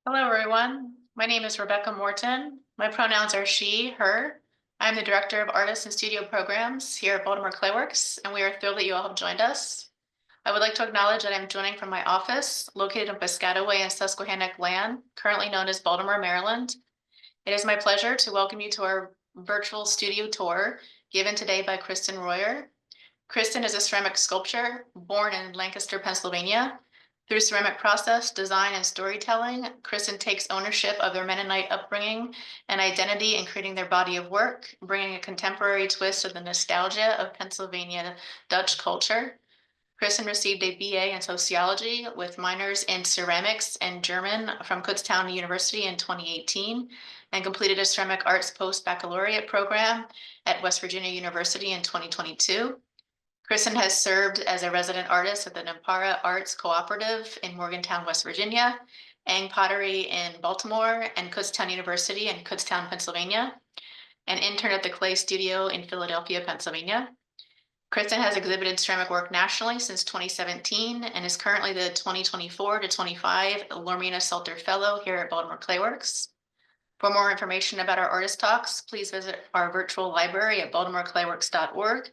Hello, everyone. My name is Rebecca Morton. My pronouns are she, her. I'm the Director of Artists and Studio Programs here at Baltimore Clayworks, and we are thrilled that you all have joined us. I would like to acknowledge that I'm joining from my office located in Piscataway and Susquehannock Land, currently known as Baltimore, Maryland. It is my pleasure to welcome you to our virtual studio tour given today by Kristyn Rohrer. Kristyn is a ceramic sculptor born in Lancaster, Pennsylvania. Through ceramic process, design, and storytelling, Kristyn takes ownership of their Mennonite upbringing and identity in creating their body of work, bringing a contemporary twist to the nostalgia of Pennsylvania Dutch culture. Kristyn received a BA in sociology with minors in ceramics and German from Kutztown University in 2018 and completed a ceramic arts post-baccalaureate program at West Virginia University in 2022. Kristyn has served as a resident artist at the Nampara Arts Cooperative in Morgantown, West Virginia, Ang Pottery in Baltimore, and Kutztown University in Kutztown, Pennsylvania, an intern at the Clay Studio in Philadelphia, Pennsylvania. Kristyn has exhibited ceramic work nationally since 2017 and is currently the 2024 to 25 Lormina Salter Fellow here at Baltimore Clayworks. For more information about our artist talks, please visit our virtual library at baltimoreclayworks.org.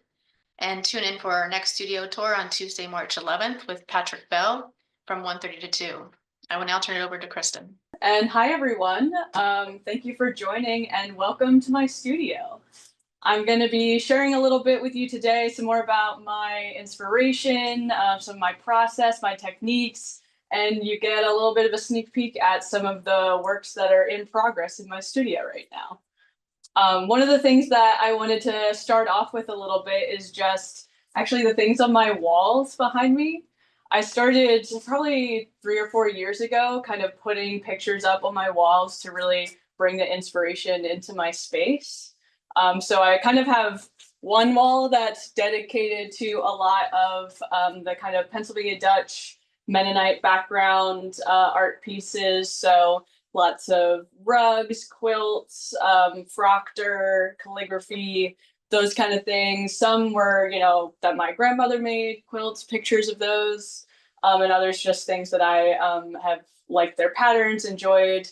And tune in for our next studio tour on Tuesday, March 11th with Patrick Bell from 1:30 to 2. I will now turn it over to Kristyn. And hi, everyone. Thank you for joining and welcome to my studio. I'm going to be sharing a little bit with you today, some more about my inspiration, some of my process, my techniques, and you get a little bit of a sneak peek at some of the works that are in progress in my studio right now. One of the things that I wanted to start off with a little bit is just actually the things on my walls behind me. I started probably 3 or 4 years ago, kind of putting pictures up on my walls to really bring the inspiration into my space. So I kind of have one wall that's dedicated to a lot of the kind of Pennsylvania Dutch Mennonite background art pieces. So lots of rugs, quilts, froctor, calligraphy, those kind of things. Some were, that my grandmother made, quilts, pictures of those, and others just things that I have liked their patterns, enjoyed.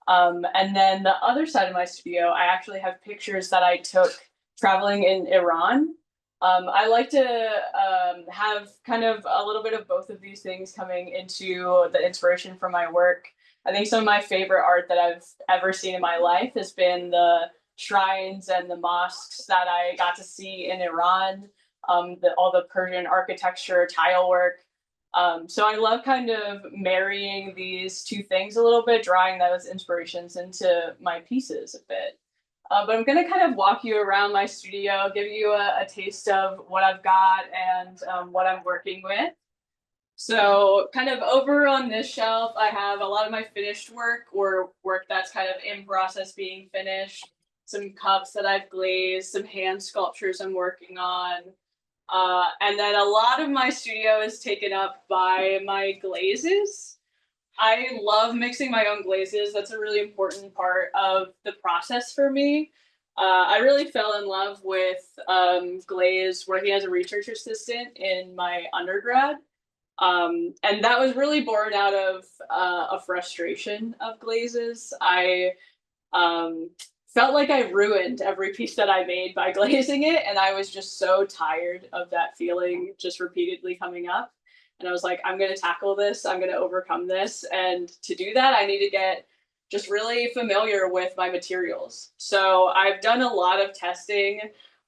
And then the other side of my studio, I actually have pictures that I took traveling in Iran. I like to have kind of a little bit of both of these things coming into the inspiration for my work. I think some of my favorite art that I've ever seen in my life has been the shrines and the mosques that I got to see in Iran, all the Persian architecture, tile work. So I love kind of marrying these two things a little bit, drawing those inspirations into my pieces a bit. But I'm going to kind of walk you around my studio, give you a taste of what I've got and what I'm working with. So kind of over on this shelf, I have a lot of my finished work or work that's kind of in process being finished, some cups that I've glazed, some hand sculptures I'm working on. And then a lot of my studio is taken up by my glazes. I love mixing my own glazes. That's a really important part of the process for me. I really fell in love with glaze working as a research assistant in my undergrad. And that was really born out of a frustration of glazes. I felt like I ruined every piece that I made by glazing it, and I was just so tired of that feeling just repeatedly coming up. And I was like, I'm going to tackle this. I'm going to overcome this. And to do that, I need to get just really familiar with my materials. So I've done a lot of testing.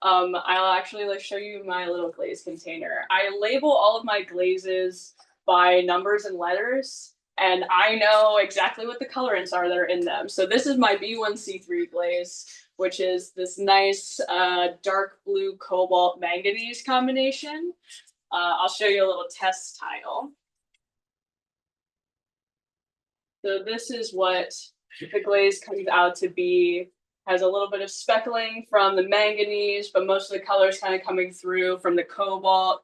I'll actually show you my little glaze container. I label all of my glazes by numbers and letters, and I know exactly what the colorants are that are in them. So this is my B1C3 glaze, which is this nice dark blue cobalt manganese combination. I'll show you a little test tile. So this is what the glaze comes out to be. Has a little bit of speckling from the manganese, but most of the colors kind of coming through from the cobalt.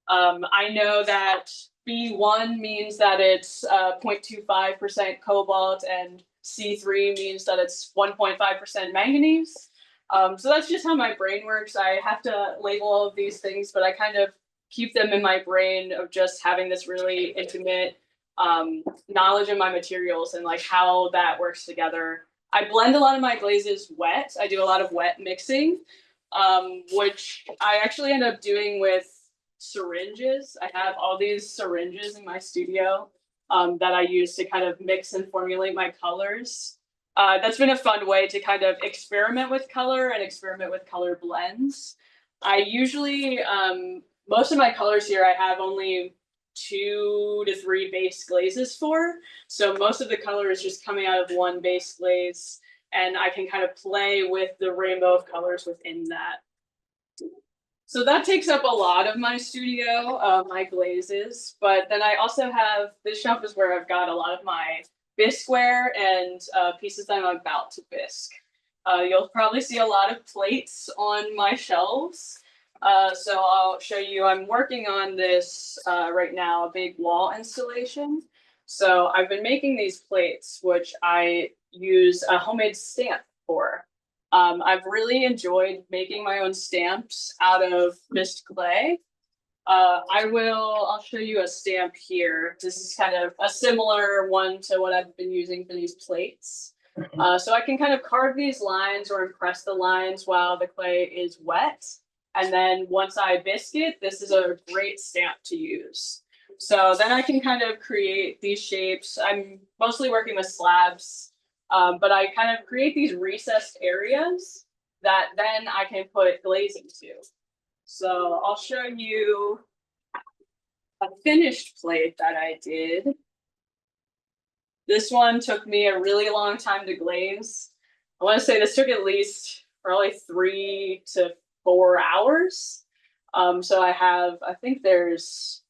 I know that B1 means that it's 0.25% cobalt, and C3 means that it's 1.5% manganese. So that's just how my brain works. I have to label all of these things, but I kind of keep them in my brain of just having this really intimate knowledge of my materials and like how that works together. I blend a lot of my glazes wet. I do a lot of wet mixing, which I actually end up doing with syringes. I have all these syringes in my studio that I use to kind of mix and formulate my colors. That's been a fun way to kind of experiment with color and experiment with color blends. I usually, most of my colors here, I have only 2 to 3 base glazes for. So most of the color is just coming out of one base glaze, and I can kind of play with the rainbow of colors within that. So that takes up a lot of my studio, my glazes, but then I also have, this shelf is where I've got a lot of my bisqueware and pieces that I'm about to bisque. You'll probably see a lot of plates on my shelves. So I'll show you, I'm working on this right now, a big wall installation. So I've been making these plates, which I use a homemade stamp for. I've really making my own stamps out of mist clay. I'll show you a stamp here. This is kind of a similar one to what I've been using for these plates. So I can kind of carve these lines or impress the lines while the clay is wet. And then once I bisque it, this is a great stamp to use. So then I can kind of create these shapes. I'm mostly working with slabs, but I kind of create these recessed areas that then I can put glazing to. So I'll show you a finished plate that I did. This one took me a really long time to glaze. I want to say this took at least probably 3 to 4 hours. So I think there's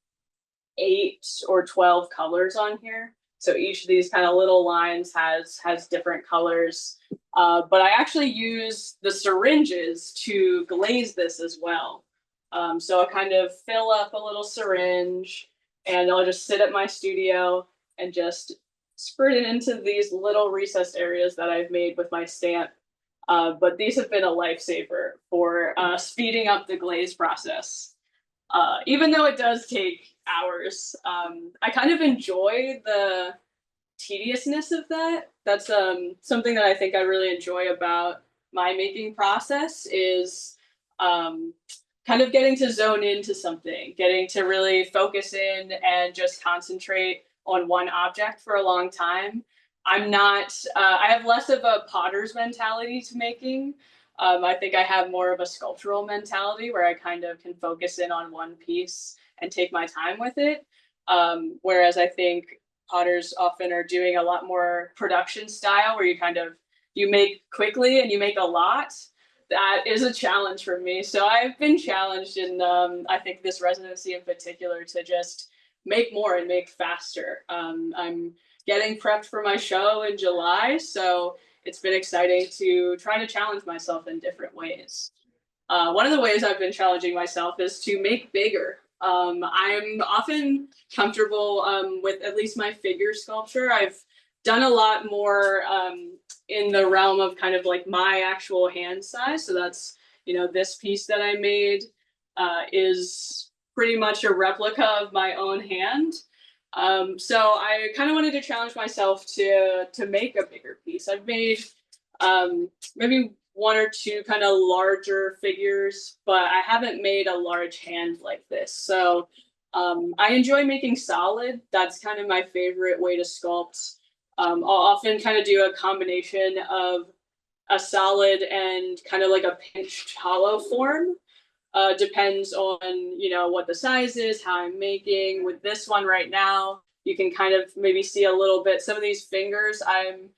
8 or 12 colors on here. So each of these kind of little lines has different colors. But I actually use the syringes to glaze this as well. So I kind of fill up a little syringe and I'll just sit at my studio and just squirt it into these little recessed areas that I've made with my stamp. But these have been a lifesaver for speeding up the glaze process. Even though it does take hours, I kind of enjoy the tediousness of that. That's something that I think I really enjoy about my making process is kind of getting to zone into something, getting to really focus in and just concentrate on one object for a long time. I have less of a potter's mentality to making. I think I have more of a sculptural mentality where I kind of can focus in on one piece and take my time with it. Whereas I think potters often are doing a lot more production style where you make quickly and you make a lot. That is a challenge for me. So I've been challenged in, I think this residency in particular to just make more and make faster. I'm getting prepped for my show in July, so it's been exciting to try to challenge myself in different ways. One of the ways I've been challenging myself is to make bigger. I'm often comfortable with at least my figure sculpture. I've done a lot more in the realm of kind of like my actual hand size. So that's, this piece that I made is pretty much a replica of my own hand. So I kind of wanted to challenge myself to make a bigger piece. I've made maybe 1 or 2 kind of larger figures, but I haven't made a large hand like this. So I enjoy making solid. That's kind of my favorite way to sculpt. I'll often kind of do a combination of a solid and kind of like a pinched hollow form. Depends on, what the size is, how I'm making. With this one right now, you can kind of maybe see a little bit. Some of these fingers I'm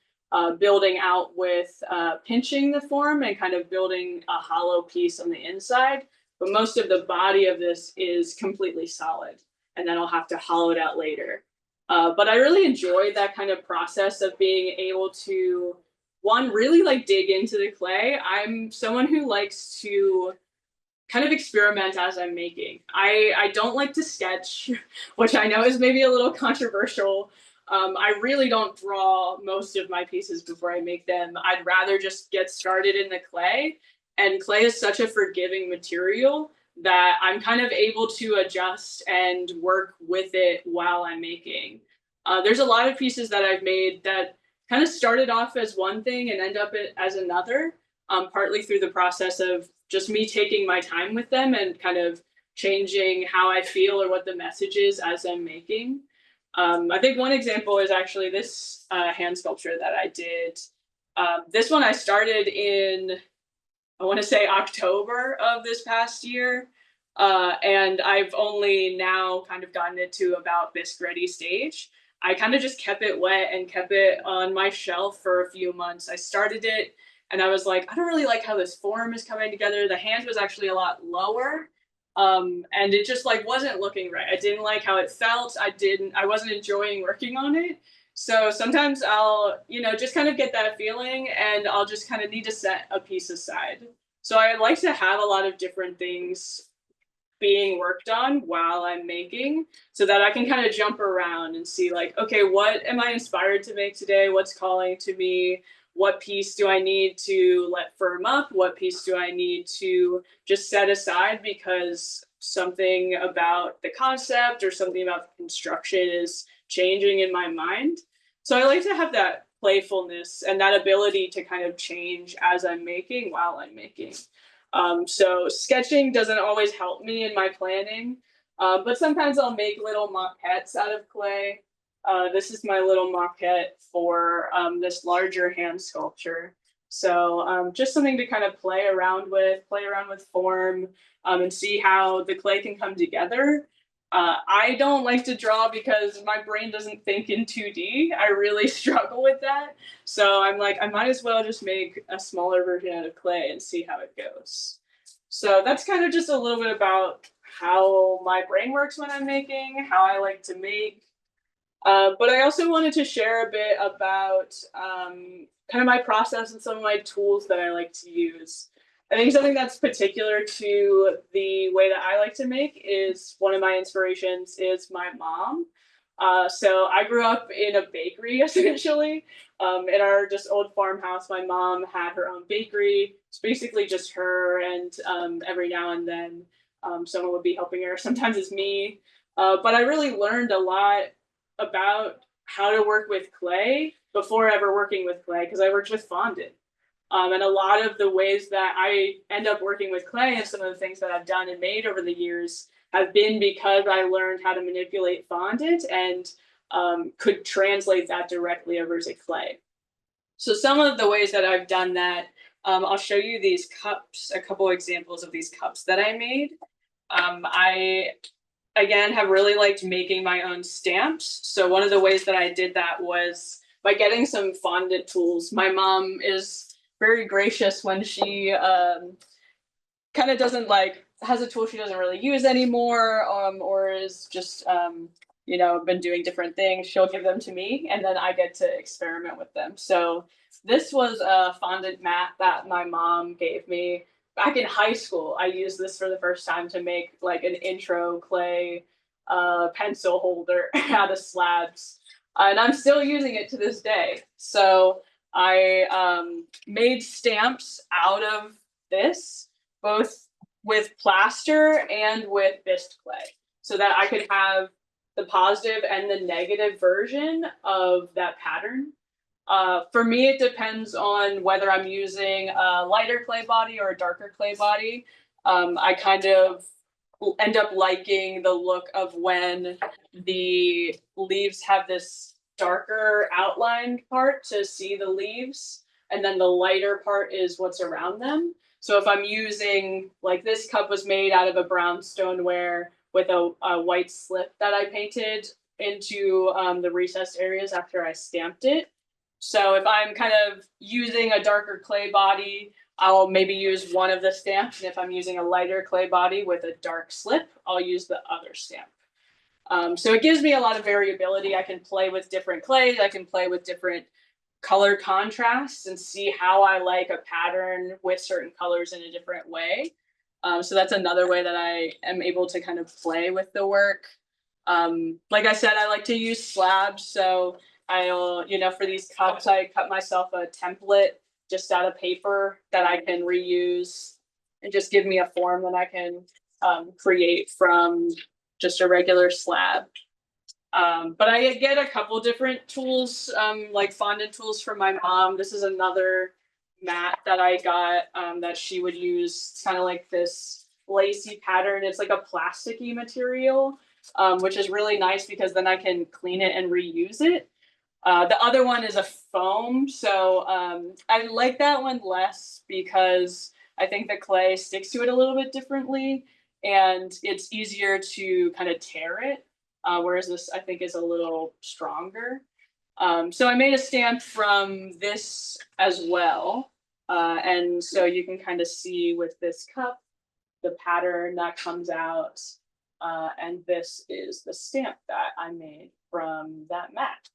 building out with pinching the form and kind of building a hollow piece on the inside. But most of the body of this is completely solid. And then I'll have to hollow it out later. But I really enjoy that kind of process of being able to, one, really like dig into the clay. I'm someone who likes to kind of experiment as I'm making. I don't like to sketch, which I know is maybe a little controversial. I really don't draw most of my pieces before I make them. I'd rather just get started in the clay. And clay is such a forgiving material that I'm kind of able to adjust and work with it while I'm making. There's a lot of pieces that I've made that kind of started off as one thing and end up as another, partly through the process of just me taking my time with them and kind of changing how I feel or what the message is as I'm making. I think one example is actually this hand sculpture that I did. This one I started in, I want to say October of this past year. And I've only now kind of gotten it to about bisque ready stage. I kind of just kept it wet and kept it on my shelf for a few months. I started it and I was like, I don't really like how this form is coming together. The hand was actually a lot lower. And it just like wasn't looking right. I didn't like how it felt. I wasn't enjoying working on it. So sometimes I'll, just kind of get that feeling and I'll just kind of need to set a piece aside. So I like to have a lot of different things being worked on while I'm making so that I can kind of jump around and see like, okay, what am I inspired to make today? What's calling to me? What piece do I need to let firm up? What piece do I need to just set aside because something about the concept or something about the construction is changing in my mind? So I like to have that playfulness and that ability to kind of change as I'm making while I'm making. So sketching doesn't always help me in my planning, but sometimes I'll make little maquettes out of clay. This is my little maquette for this larger hand sculpture. So just something to kind of play around with form, and see how the clay can come together. I don't like to draw because my brain doesn't think in 2D. I really struggle with that. So I'm like, I might as well just make a smaller version out of clay and see how it goes. So that's kind of just a little bit about how my brain works when I'm making, how I like to make. But I also wanted to share a bit about kind of my process and some of my tools that I like to use. I think something that's particular to the way that I like to make is one of my inspirations is my mom. So I grew up in a bakery essentially. In our just old farmhouse, my mom had her own bakery. It's basically just her, and every now and then someone would be helping her. Sometimes it's me. But I really learned a lot about how to work with clay before ever working with clay because I worked with fondant. And a lot of the ways that I end up working with clay and some of the things that I've done and made over the years have been because I learned how to manipulate fondant and could translate that directly over to clay. So some of the ways that I've done that, I'll show you these cups, a couple examples of these cups that I made. I again have really liked making my own stamps. So one of the ways that I did that was by getting some fondant tools. My mom is very gracious when she kind of doesn't like has a tool she doesn't really use anymore, or is just been doing different things. She'll give them to me, and then I get to experiment with them. So this was a fondant mat that my mom gave me back in high school. I used this for the first time to make like an intro clay pencil holder out of slabs, and I'm still using it to this day. So I made stamps out of this, both with plaster and with bisque clay, so that I could have the positive and the negative version of that pattern. For me, it depends on whether I'm using a lighter clay body or a darker clay body. I kind of end up liking the look of when the leaves have this darker outlined part to see the leaves, and then the lighter part is what's around them. So if I'm using, like this cup was made out of a brown stoneware with a white slip that I painted into the recessed areas after I stamped it. So if I'm kind of using a darker clay body, I'll maybe use one of the stamps. And if I'm using a lighter clay body with a dark slip, I'll use the other stamp. So it gives me a lot of variability. I can play with different clays. I can play with different color contrasts and see how I like a pattern with certain colors in a different way. So that's another way that I am able to kind of play with the work. Like I said, I like to use slabs. So I'll, for these cups, I cut myself a template just out of paper that I can reuse and just give me a form that I can create from just a regular slab. But I get a couple different tools, like fondant tools from my mom. This is another mat that I got that she would use. It's kind of like this lacy pattern. It's like a plasticky material, which is really nice because then I can clean it and reuse it. The other one is a foam, so I like that one less because I think the clay sticks to it a little bit differently, and it's easier to kind of tear it. Whereas this, I think, is a little stronger. So I made a stamp from this as well, and so you can kind of see with this cup the pattern that comes out, and this is the stamp that I made from that mat.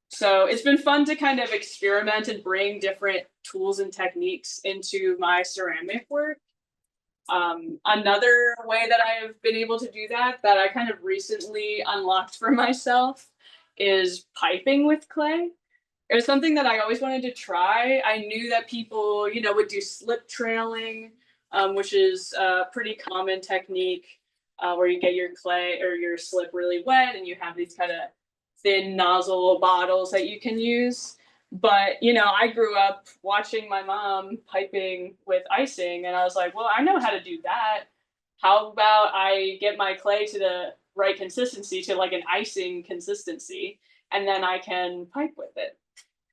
So it's been fun to kind of experiment and bring different tools and techniques into my ceramic work. Another way that I've been able to do that I kind of recently unlocked for myself is piping with clay. It was something that I always wanted to try. I knew that people, would do slip trailing, which is a pretty common technique where you get your clay or your slip really wet and you have these kind of thin nozzle bottles that you can use. But, I grew up watching my mom piping with icing, and I was like, well, I know how to do that. How about I get my clay to the right consistency, to like an icing consistency, and then I can pipe with it.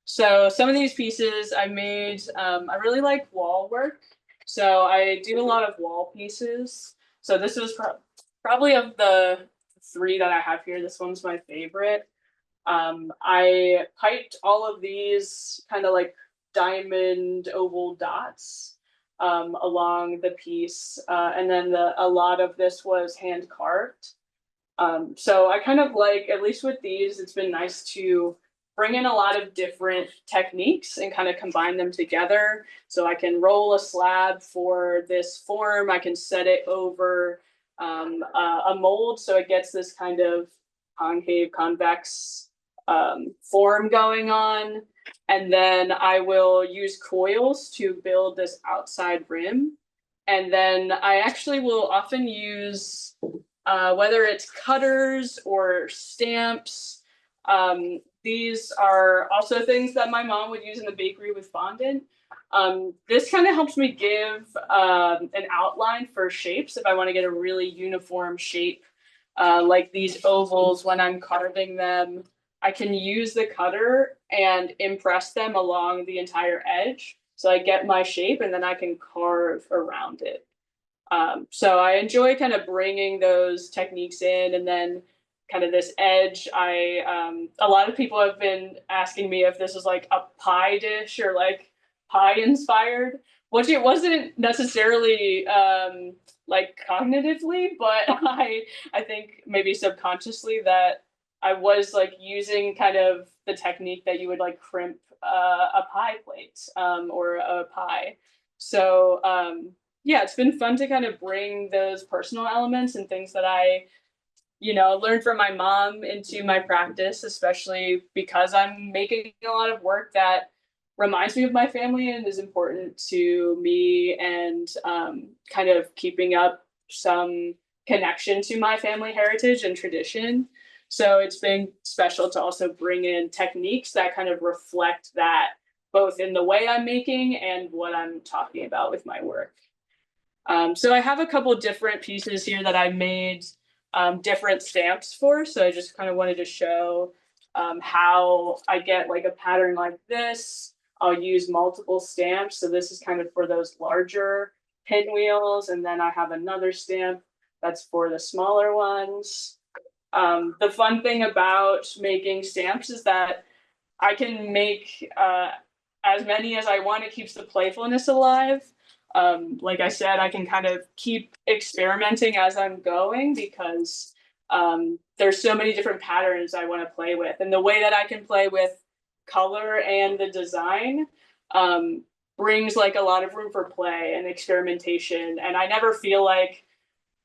So some of these pieces I made, I really like wall work. So I do a lot of wall pieces. So this was probably of the three that I have here, this one's my favorite. I piped all of these kind of like diamond oval dots along the piece, and then a lot of this was hand carved. So I kind of like, at least with these, it's been nice to bring in a lot of different techniques and kind of combine them together. So I can roll a slab for this form, I can set it over a mold so it gets this kind of concave, convex form going on. And then I will use coils to build this outside rim. And then I actually will often use, whether it's cutters or stamps. These are also things that my mom would use in the bakery with fondant. This kind of helps me give an outline for shapes if I want to get a really uniform shape, like these ovals when I'm carving them. I can use the cutter and impress them along the entire edge. So I get my shape and then I can carve around it. So I enjoy kind of bringing those techniques in, and then kind of this edge. A lot of people have been asking me if this is like a pie dish or like pie inspired, which it wasn't necessarily like cognitively, but I think maybe subconsciously that I was like using kind of the technique that you would like crimp a pie plate or a pie. So yeah, it's been fun to kind of bring those personal elements and things that I, learned from my mom into my practice, especially because I'm making a lot of work that reminds me of my family and is important to me, and kind of keeping up some connection to my family heritage and tradition. So it's been special to also bring in techniques that kind of reflect that, both in the way I'm making and what I'm talking about with my work. So I have a couple different pieces here that I made different stamps for. So I just kind of wanted to show how I get like a pattern like this. I'll use multiple stamps. So this is kind of for those larger pinwheels. And then I have another stamp that's for the smaller ones. The fun thing about making stamps is that I can make as many as I want. It keeps the playfulness alive. Like I said, I can kind of keep experimenting as I'm going because there's so many different patterns I want to play with. And the way that I can play with color and the design brings like a lot of room for play and experimentation. And I never feel like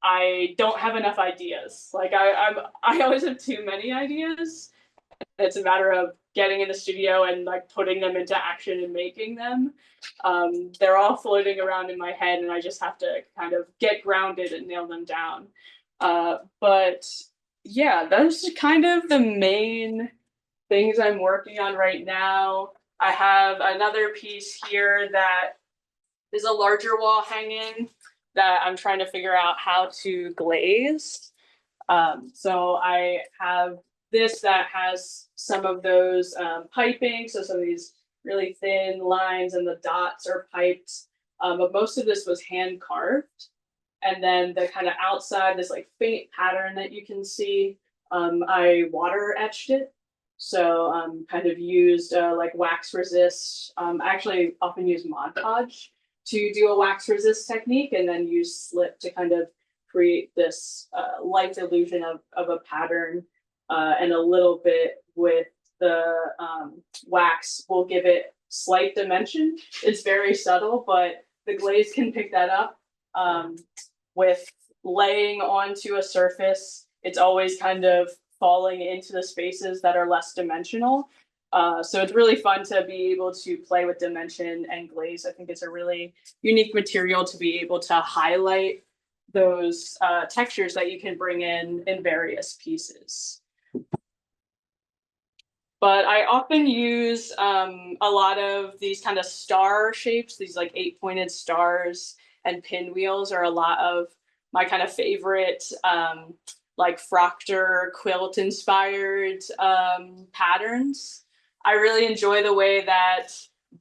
I don't have enough ideas. Like I always have too many ideas. It's a matter of getting in the studio and like putting them into action and making them. They're all floating around in my head, and I just have to kind of get grounded and nail them down. But yeah, those are kind of the main things I'm working on right now. I have another piece here that is a larger wall hanging that I'm trying to figure out how to glaze. So I have this that has some of those piping, so some of these really thin lines and the dots are piped. But most of this was hand carved. And then the kind of outside, this like faint pattern that you can see, I water etched it. So kind of used like wax resist. I actually often use Mod Podge to do a wax resist technique and then use slip to kind of create this light illusion of a pattern and a little bit with the wax will give it slight dimension. It's very subtle, but the glaze can pick that up. With laying onto a surface, it's always kind of falling into the spaces that are less dimensional. So it's really fun to be able to play with dimension and glaze. I think it's a really unique material to be able to highlight those textures that you can bring in various pieces. But I often use a lot of these kind of star shapes, these like 8-pointed stars and pinwheels are a lot of my kind of favorite like Proctor quilt inspired patterns. I really enjoy the way that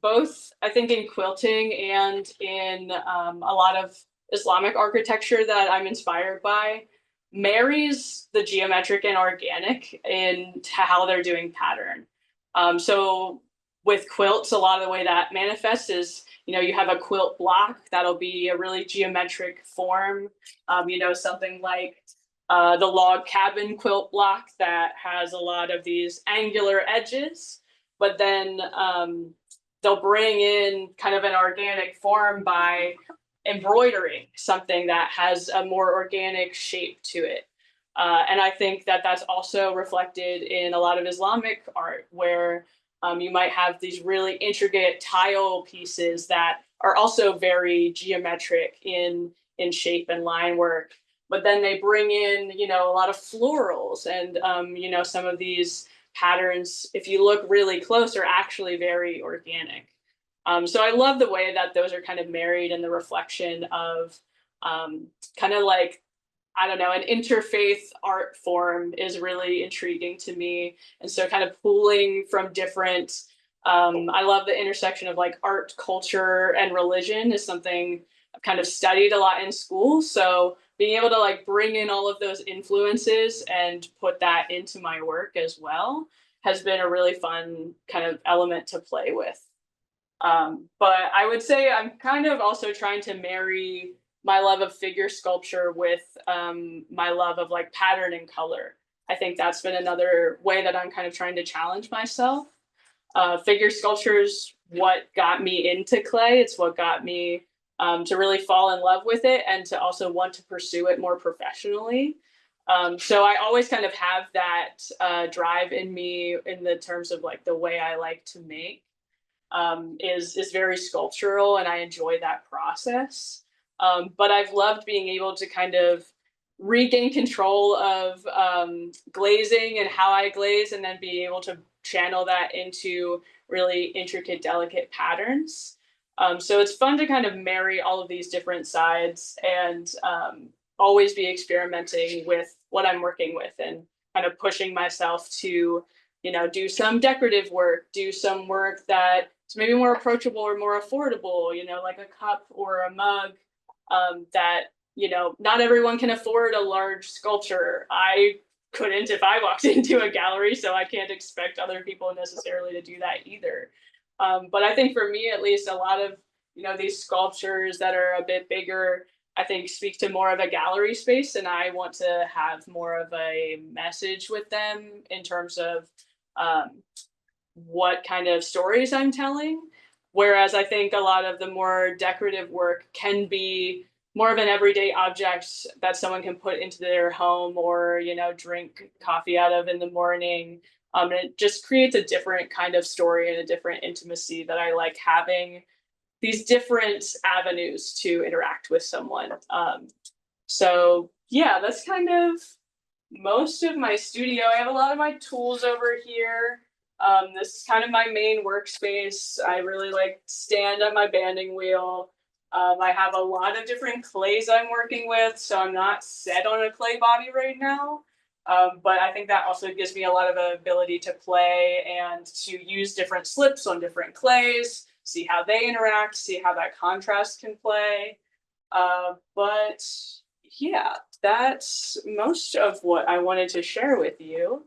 both, I think, in quilting and in a lot of Islamic architecture that I'm inspired by, marries the geometric and organic into how they're doing pattern. So with quilts, a lot of the way that manifests is, you know, you have a quilt block that'll be a really geometric form. You know, something like the log cabin quilt block that has a lot of these angular edges, but then they'll bring in kind of an organic form by embroidering something that has a more organic shape to it. And I think that that's also reflected in a lot of Islamic art, where you might have these really intricate tile pieces that are also very geometric in shape and line work. But then they bring in, you know, a lot of florals and, you know, some of these patterns, if you look really close, are actually very organic. So I love the way that those are kind of married in the reflection of kind of like, I don't know, an interfaith art form is really intriguing to me. And so kind of pulling from different, I love the intersection of like art, culture, and religion is something I've kind of studied a lot in school. So being able to like bring in all of those influences and put that into my work as well has been a really fun kind of element to play with. But I would say I'm kind of also trying to marry my love of figure sculpture with my love of like pattern and color. I think that's been another way that I'm kind of trying to challenge myself. Figure sculpture is what got me into clay. It's what got me to really fall in love with it and to also want to pursue it more professionally. So I always kind of have that drive in me in the terms of like the way I like to make is very sculptural, and I enjoy that process. But I've loved being able to kind of regain control of glazing and how I glaze, and then be able to channel that into really intricate, delicate patterns. So it's fun to kind of marry all of these different sides and always be experimenting with what I'm working with and kind of pushing myself to, you know, do some decorative work, do some work that is maybe more approachable or more affordable, you know, like a cup or a mug that, you know, not everyone can afford a large sculpture. I couldn't if I walked into a gallery, so I can't expect other people necessarily to do that either. But I think for me, at least, a lot of, you know, these sculptures that are a bit bigger, I think speak to more of a gallery space, and I want to have more of a message with them in terms of um, what kind of stories I'm telling. Whereas I think a lot of the more decorative work can be more of an everyday object that someone can put into their home or, you know, drink coffee out of in the morning. And it just creates a different kind of story and a different intimacy that I like having these different avenues to interact with someone. So yeah, that's kind of most of my studio. I have a lot of my tools over here. This is kind of my main workspace. I really like stand at my banding wheel. I have a lot of different clays I'm working with, so I'm not set on a clay body right now. But I think that also gives me a lot of ability to play and to use different slips on different clays, see how they interact, see how that contrast can play. But yeah, that's most of what I wanted to share with you.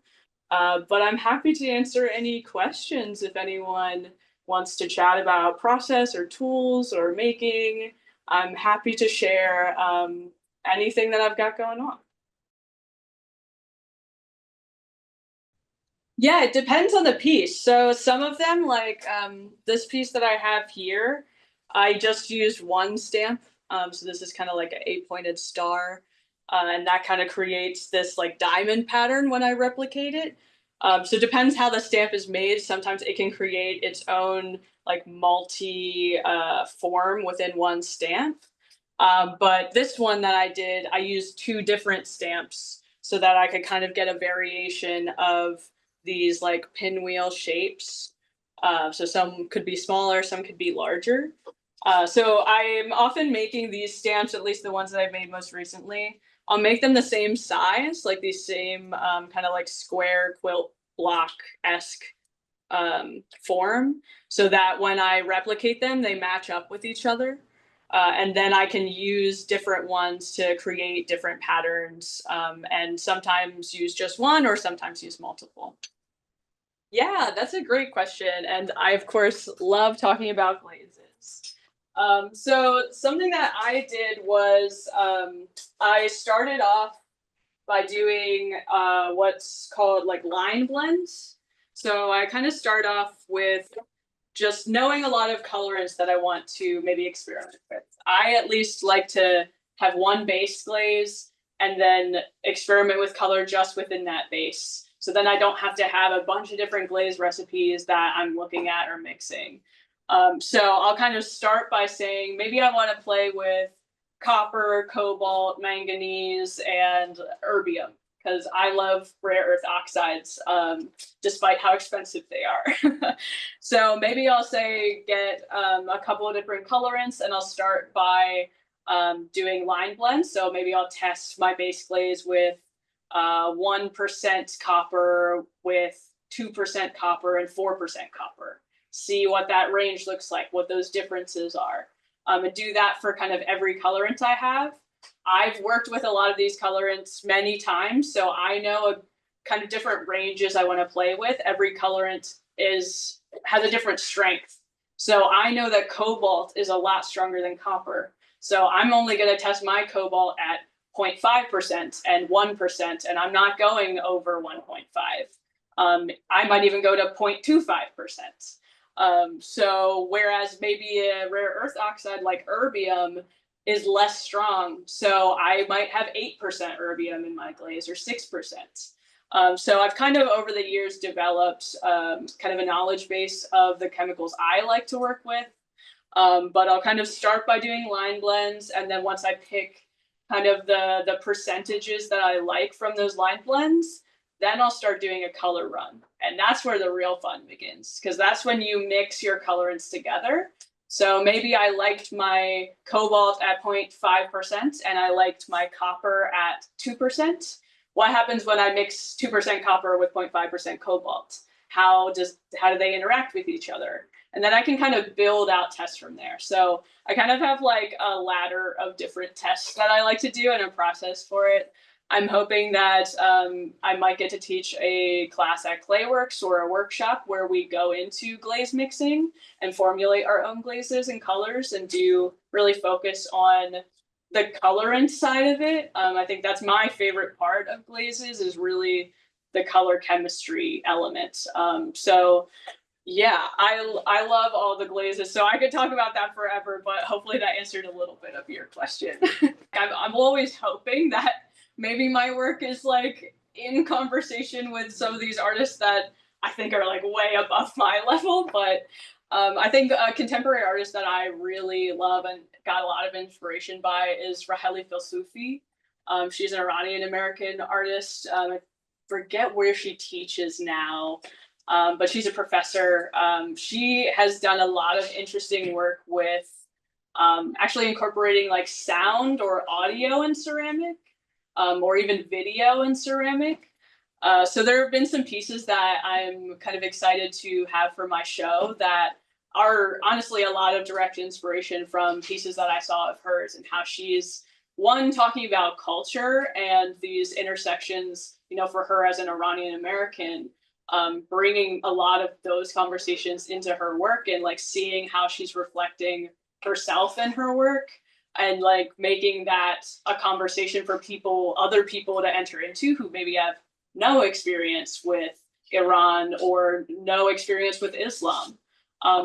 But I'm happy to answer any questions if anyone wants to chat about process or tools or making. I'm happy to share anything that I've got going on. Yeah, it depends on the piece. So some of them, like this piece that I have here, I just used one stamp. So this is kind of like an eight-pointed star. And that kind of creates this like diamond pattern when I replicate it. So it depends how the stamp is made. Sometimes it can create its own like multi form within one stamp. But this one that I did, I used two different stamps so that I could kind of get a variation of these like pinwheel shapes. So some could be smaller, some could be larger. So I'm often making these stamps, at least the ones that I've made most recently. I'll make them the same size, like these same kind of like square quilt block-esque form, so that when I replicate them, they match up with each other. And then I can use different ones to create different patterns, and sometimes use just one or sometimes use multiple. Yeah, that's a great question. And I, of course, love talking about glazes. So something that I did was I started off by doing what's called like line blends. So I kind of start off with just knowing a lot of colorants that I want to maybe experiment with. I at least like to have one base glaze and then experiment with color just within that base. So then I don't have to have a bunch of different glaze recipes that I'm looking at or mixing. So I'll kind of start by saying maybe I want to play with copper, cobalt, manganese, and erbium because I love rare earth oxides, despite how expensive they are. So maybe I'll say get a couple of different colorants, and I'll start by doing line blends. So maybe I'll test my base glaze with 1% copper, with 2% copper, and 4% copper. See what that range looks like, what those differences are. And do that for kind of every colorant I have. I've worked with a lot of these colorants many times, so I know a kind of different ranges I want to play with. Every colorant has a different strength. So I know that cobalt is a lot stronger than copper. So I'm only going to test my cobalt at 0.5% and 1%, and I'm not going over 1.5. I might even go to 0.25%. So whereas maybe a rare earth oxide like erbium is less strong, so I might have 8% erbium in my glaze or 6%. So I've kind of over the years developed kind of a knowledge base of the chemicals I like to work with. But I'll kind of start by doing line blends, and then once I pick kind of the percentages that I like from those line blends, then I'll start doing a color run. And that's where the real fun begins, because that's when you mix your colorants together. So maybe I liked my cobalt at 0.5% and I liked my copper at 2%. What happens when I mix 2% copper with 0.5% cobalt? How do they interact with each other? And then I can kind of build out tests from there. So I kind of have like a ladder of different tests that I like to do and a process for it. I'm hoping that I might get to teach a class at Clayworks or a workshop where we go into glaze mixing and formulate our own glazes and colors and do really focus on the colorant side of it. I think that's my favorite part of glazes is really the color chemistry element. So yeah, I love all the glazes, so I could talk about that forever, but hopefully that answered a little bit of your question. I'm always hoping that maybe my work is like in conversation with some of these artists that I think are like way above my level, but I think a contemporary artist that I really love and got a lot of inspiration by is Raheli Filsufi. She's an Iranian American artist. I forget where she teaches now, but she's a professor. She has done a lot of interesting work with actually incorporating like sound or audio in ceramic, or even video in ceramic. So there have been some pieces that I'm kind of excited to have for my show that are honestly a lot of direct inspiration from pieces that I saw of hers and how she's one talking about culture and these intersections, for her as an Iranian American, bringing a lot of those conversations into her work and like seeing how she's reflecting herself in her work and like making that a conversation for other people to enter into who maybe have no experience with Iran or no experience with Islam.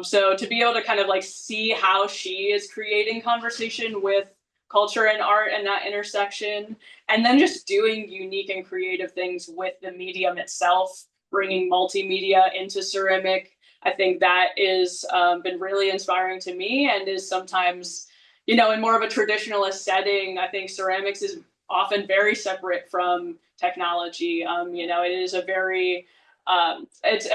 So to be able to kind of like see how she is creating conversation with culture and art and that intersection, and then just doing unique and creative things with the medium itself, bringing multimedia into ceramic. I think that is been really inspiring to me and is sometimes, in more of a traditionalist setting, I think ceramics is often very separate from technology. It is a very it's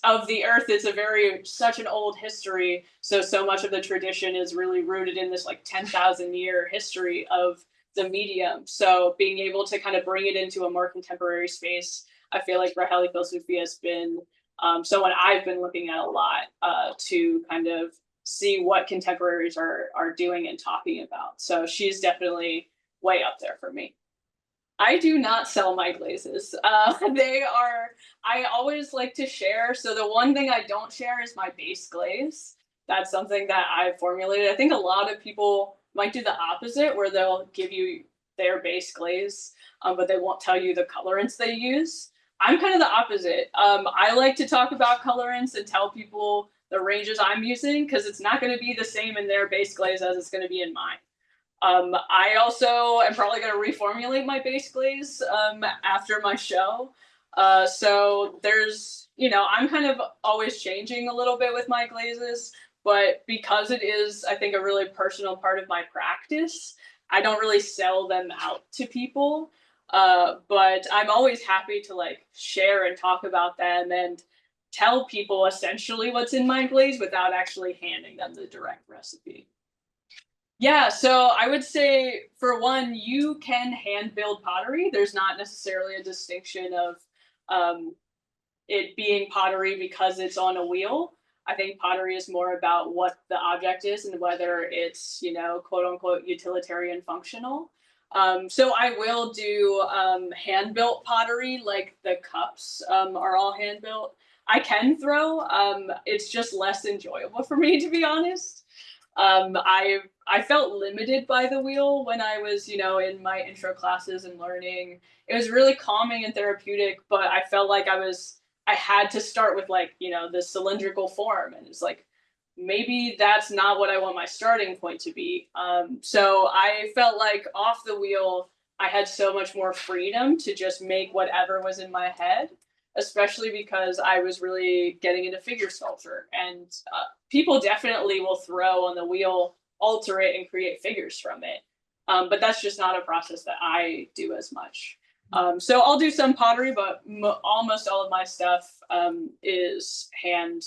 of the earth. It's such an old history. So much of the tradition is really rooted in this like 10,000 year history of the medium. So being able to kind of bring it into a more contemporary space, I feel like Raheli Filsufi has been someone I've been looking at a lot to kind of see what contemporaries are doing and talking about. So she's definitely way up there for me. I do not sell my glazes. I always like to share. So the one thing I don't share is my base glaze. That's something that I've formulated. I think a lot of people might do the opposite, where they'll give you their base glaze, but they won't tell you the colorants they use. I'm kind of the opposite. I like to talk about colorants and tell people the ranges I'm using because it's not going to be the same in their base glaze as it's going to be in mine. I also am probably going to reformulate my base glaze after my show. So there's, I'm kind of always changing a little bit with my glazes, but because it is, I think, a really personal part of my practice, I don't really sell them out to people. But I'm always happy to like share and talk about them and tell people essentially what's in my glaze without actually handing them the direct recipe. Yeah, so I would say for one, you can hand build pottery. There's not necessarily a distinction of um, it being pottery because it's on a wheel. I think pottery is more about what the object is and whether it's, quote unquote, utilitarian functional. So I will do hand built pottery, like the cups are all hand built. I can throw, it's just less enjoyable for me, to be honest. I felt limited by the wheel when I was, in my intro classes and learning. It was really calming and therapeutic, but I felt like I had to start with like, the cylindrical form. And it's like, maybe that's not what I want my starting point to be. So I felt like off the wheel, I had so much more freedom to just make whatever was in my head, especially because I was really getting into figure sculpture. And people definitely will throw on the wheel, alter it, and create figures from it. But that's just not a process that I do as much. So I'll do some pottery, but almost all of my stuff is hand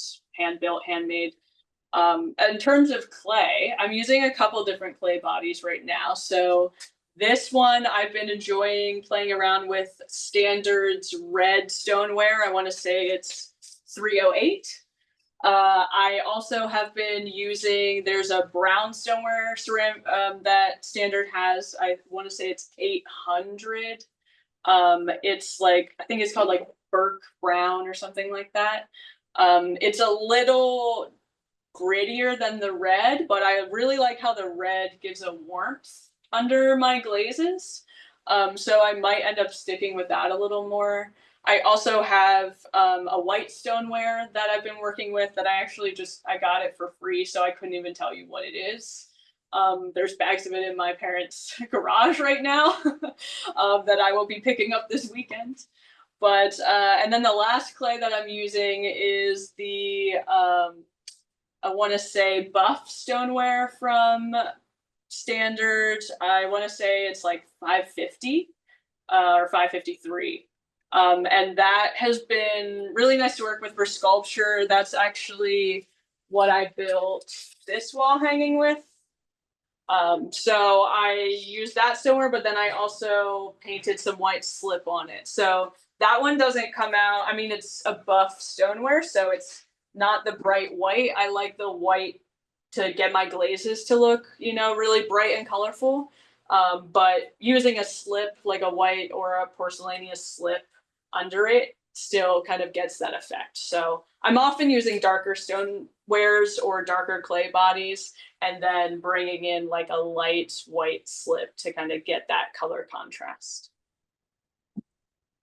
built, handmade. In terms of clay, I'm using a couple different clay bodies right now. So this one I've been enjoying playing around with Standard's red stoneware. I want to say it's 308. I also have been using, there's a brown stoneware that Standard has. I want to say it's 800. It's like, I think it's called like Burke Brown or something like that. It's a little grittier than the red, but I really like how the red gives a warmth under my glazes. So I might end up sticking with that a little more. I also have a white stoneware that I've been working with that I got it for free, so I couldn't even tell you what it is. There's bags of it in my parents' garage right now that I will be picking up this weekend. But and then the last clay that I'm using is the I want to say buff stoneware from standard, I want to say it's like 550 or 553. And that has been really nice to work with for sculpture. That's actually what I built this wall hanging with. So I used that silver, but then I also painted some white slip on it. So that one doesn't come out. I mean, it's a buff stoneware, so it's not the bright white. I like the white to get my glazes to look, really bright and colorful. But using a slip, like a white or a porcelainous slip under it, still kind of gets that effect. So I'm often using darker stonewares or darker clay bodies, and then bringing in like a light white slip to kind of get that color contrast.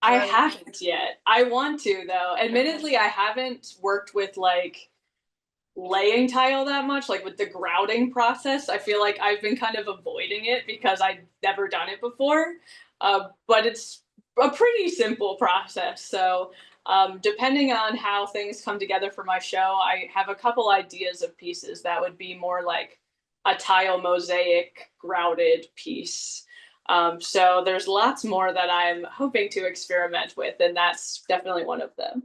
I Right. haven't yet. I want to though. Admittedly, I haven't worked with like laying tile that much, like with the grouting process. I feel like I've been kind of avoiding it because I've never done it before. But it's a pretty simple process. So depending on how things come together for my show, I have a couple ideas of pieces that would be more like a tile mosaic grouted piece. So there's lots more that I'm hoping to experiment with, and that's definitely one of them.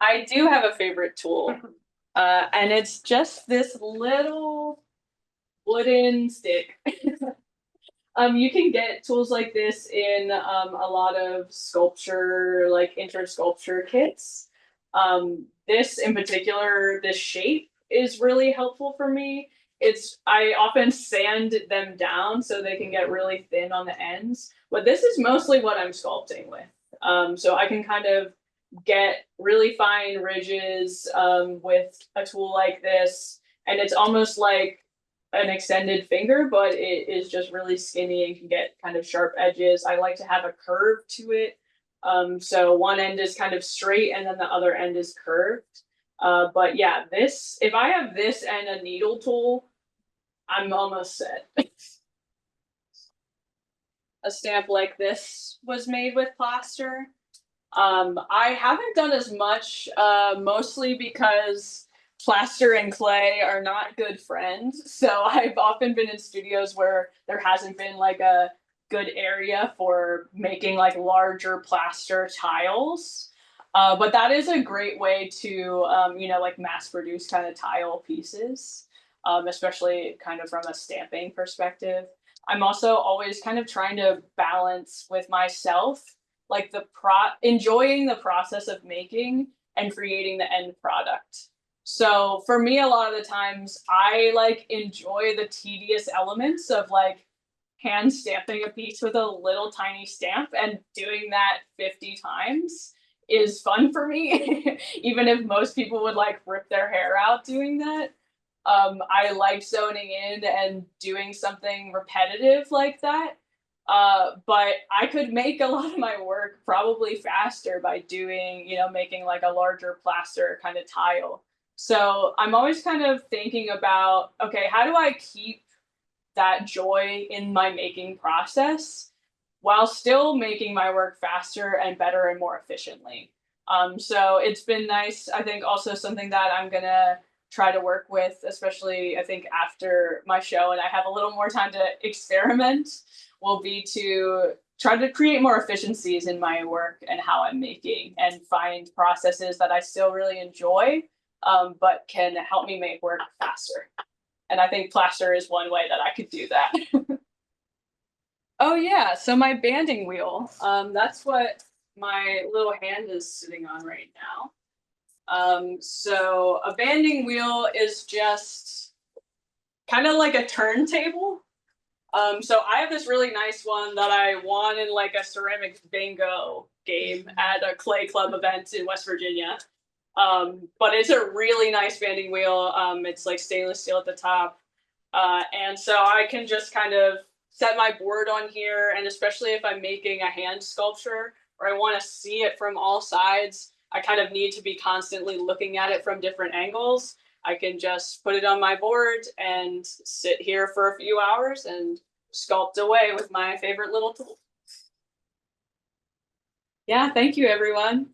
I do have a favorite tool, and it's just this little wooden stick. You can get tools like this in a lot of sculpture, like inter-sculpture kits. This in particular, this shape is really helpful for me. I often sand them down so they can get really thin on the ends, but this is mostly what I'm sculpting with. So I can kind of get really fine ridges with a tool like this, and it's almost like an extended finger, but it is just really skinny and can get kind of sharp edges. I like to have a curve to it. So one end is kind of straight and then the other end is curved. But yeah, if I have this and a needle tool, I'm almost set. A stamp like this was made with plaster. I haven't done as much, mostly because plaster and clay are not good friends. So I've often been in studios where there hasn't been like a good area for making like larger plaster tiles. But that is a great way to, like mass produce kind of tile pieces, especially kind of from a stamping perspective. I'm also always kind of trying to balance with myself, like enjoying the process of making and creating the end product. So for me, a lot of the times I like enjoy the tedious elements of like hand stamping a piece with a little tiny stamp, and doing that 50 times is fun for me. Even if most people would like rip their hair out doing that. I like zoning in and doing something repetitive like that. But I could make a lot of my work probably faster by doing, making like a larger plaster kind of tile. So I'm always kind of thinking about, okay, how do I keep that joy in my making process while still making my work faster and better and more efficiently? So it's been nice. I think also something that I'm gonna try to work with, especially I think after my show and I have a little more time to experiment, will be to try to create more efficiencies in my work and how I'm making, and find processes that I still really enjoy, but can help me make work faster. And I think plaster is one way that I could do that. Oh yeah, so my banding wheel, that's what my little hand is sitting on right now. So a banding wheel is just kind of like a turntable. So I have this really nice one that I won in like a ceramics bingo game at a clay club event in West Virginia. But it's a really nice banding wheel. It's like stainless steel at the top. And so I can just kind of set my board on here, and especially if I'm making a hand sculpture or I want to see it from all sides, I kind of need to be constantly looking at it from different angles. I can just put it on my board and sit here for a few hours and sculpt away with my favorite little tool. Yeah, thank you, everyone.